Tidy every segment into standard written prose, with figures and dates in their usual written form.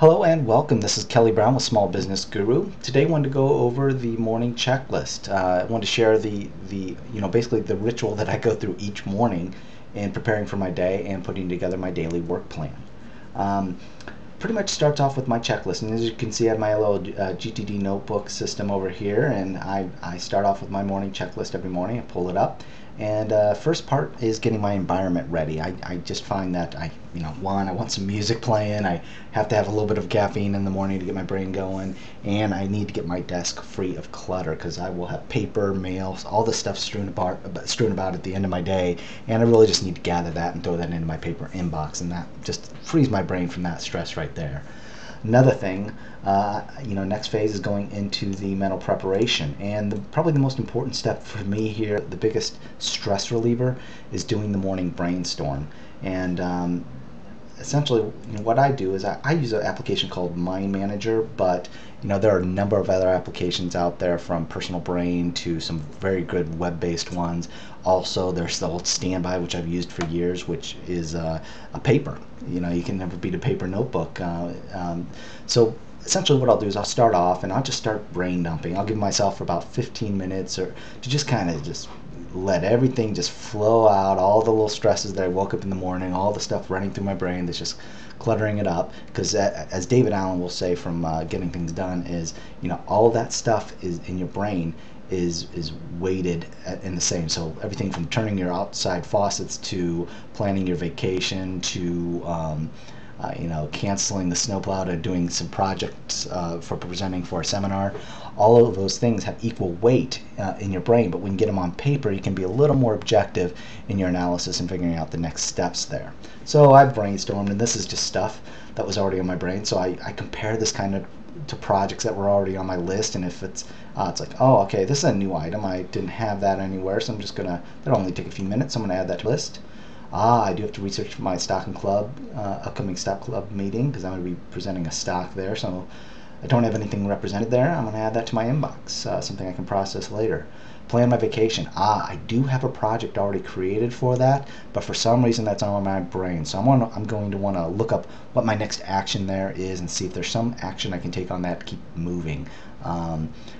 Hello and welcome. This is Kelly Brown with Small Business Guru. Today I wanted to go over the morning checklist. I wanted to share basically the ritual that I go through each morning in preparing for my day and putting together my daily work plan. Um, Pretty much starts off with my checklist, and as you can see I have my little GTD notebook system over here, and I start off with my morning checklist every morning. I pull it up, and first part is getting my environment ready. I just find that I want some music playing. I have to have a little bit of caffeine in the morning to get my brain going, and I need to get my desk free of clutter because I will have paper, mail, all this stuff strewn about at the end of my day, and I really just need to gather that and throw that into my paper inbox, and that just frees my brain from that stress right there. Another thing, next phase is going into the mental preparation, and probably the most important step for me here, the biggest stress reliever, is doing the morning brainstorm. And essentially, what I do is I use an application called Mind Manager, but there are a number of other applications out there, from Personal Brain to some very good web-based ones. Also, there's the old Standby, which I've used for years, which is a paper. You can never beat a paper notebook. So essentially what I'll do is I'll start off and I'll just start brain dumping. I'll give myself for about 15 minutes or to just kind of just let everything just flow out, all the little stresses that I woke up in the morning, all the stuff running through my brain that's just cluttering it up. Because as David Allen will say from Getting Things Done, is all of that stuff is in your brain is weighted in the same. So everything from turning your outside faucets to planning your vacation to canceling the snowplow to doing some projects for presenting for a seminar. All of those things have equal weight in your brain, but when you get them on paper, you can be a little more objective in your analysis and figuring out the next steps there. So I've brainstormed, and this is just stuff that was already on my brain. So I compare this kind of to projects that were already on my list, and if it's like, oh, okay, this is a new item, I didn't have that anywhere, so I'm just gonna, that'll only take a few minutes, I'm gonna add that to the list. I do have to research for my stock and club, upcoming stock club meeting, because I'm going to be presenting a stock there, so I don't have anything represented there. I'm going to add that to my inbox, something I can process later. Plan my vacation. I do have a project already created for that, but for some reason that's on my brain. So I'm going to want to look up what my next action there is and see if there's some action I can take on that to keep moving.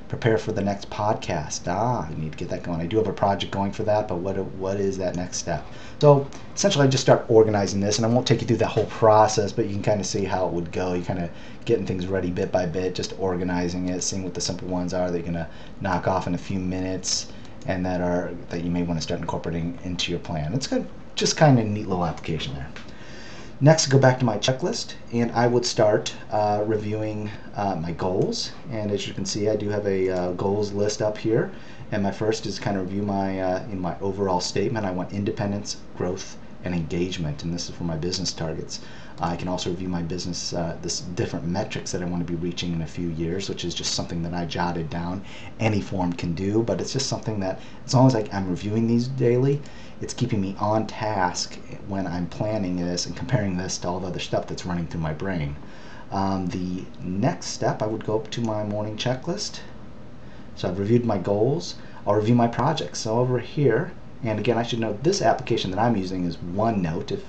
Prepare for the next podcast. I need to get that going. I do have a project going for that, but what is that next step? So essentially I just start organizing this, and I won't take you through that whole process, but you can kind of see how it would go. You kind of getting things ready bit by bit, just organizing it, seeing what the simple ones are that you're going to knock off in a few minutes and that you may want to start incorporating into your plan. It's good, just kind of a neat little application there. Next, go back to my checklist, and I would start reviewing my goals. And as you can see, I do have a goals list up here. And my first is kind of review my overall statement. I want independence, growth, and engagement, and this is for my business targets. I can also review my business, this different metrics that I want to be reaching in a few years, which is just something that I jotted down. Any form can do, but it's just something that, as long as I'm reviewing these daily, it's keeping me on task when I'm planning this and comparing this to all the other stuff that's running through my brain. The next step, I would go up to my morning checklist. So I've reviewed my goals. I'll review my projects. So over here, and again, I should note this application that I'm using is OneNote, if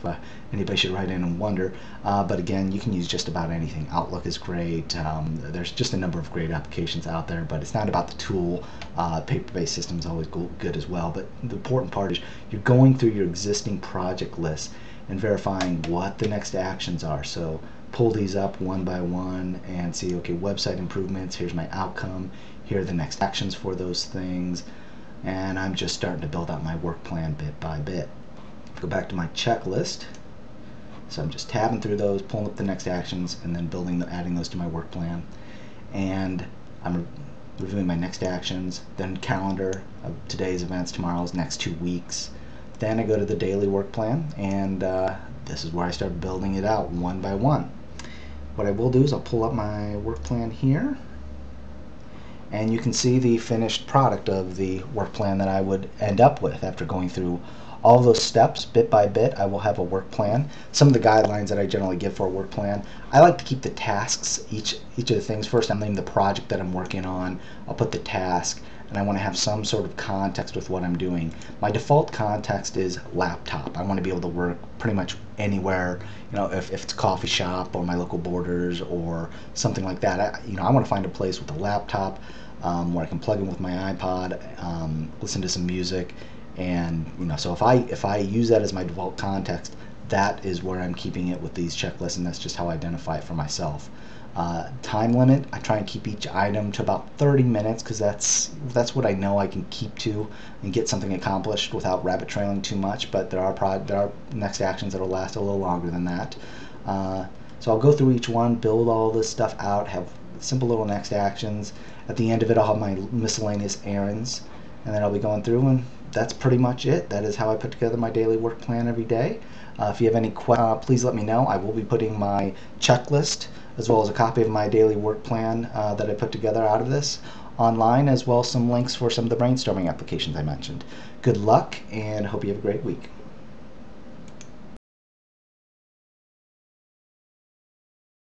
anybody should write in and wonder. But again, you can use just about anything. Outlook is great. There's just a number of great applications out there, but it's not about the tool. Paper-based system is always good as well. But the important part is you're going through your existing project list and verifying what the next actions are. So pull these up one by one and see, okay, website improvements, here's my outcome, here are the next actions for those things, and I'm just starting to build out my work plan bit by bit. Go back to my checklist. So I'm just tabbing through those, pulling up the next actions, and then adding those to my work plan. And I'm reviewing my next actions, then calendar of today's events, tomorrow's, next 2 weeks. Then I go to the daily work plan, and this is where I start building it out one by one. What I will do is I'll pull up my work plan here, and you can see the finished product of the work plan that I would end up with after going through all of those steps bit by bit. I will have a work plan. Some of the guidelines that I generally give for a work plan, I like to keep the tasks, each of the things. First, I'll name the project that I'm working on. I'll put the task, and I want to have some sort of context with what I'm doing. My default context is laptop. I want to be able to work pretty much anywhere, if it's a coffee shop or my local Borders or something like that. I want to find a place with a laptop where I can plug in with my iPod, listen to some music, and so if I use that as my default context, that is where I'm keeping it with these checklists, and that's just how I identify it for myself. Time limit, I try and keep each item to about 30 minutes because that's what I know I can keep to and get something accomplished without rabbit trailing too much. But there are next actions that'll last a little longer than that. So I'll go through each one, build all this stuff out, have simple little next actions. At the end of it, I'll have my miscellaneous errands, and then I'll be going through, and that's pretty much it. That is how I put together my daily work plan every day. If you have any questions, please let me know. I will be putting my checklist as well as a copy of my daily work plan that I put together out of this online, as well as some links for some of the brainstorming applications I mentioned. Good luck, and hope you have a great week.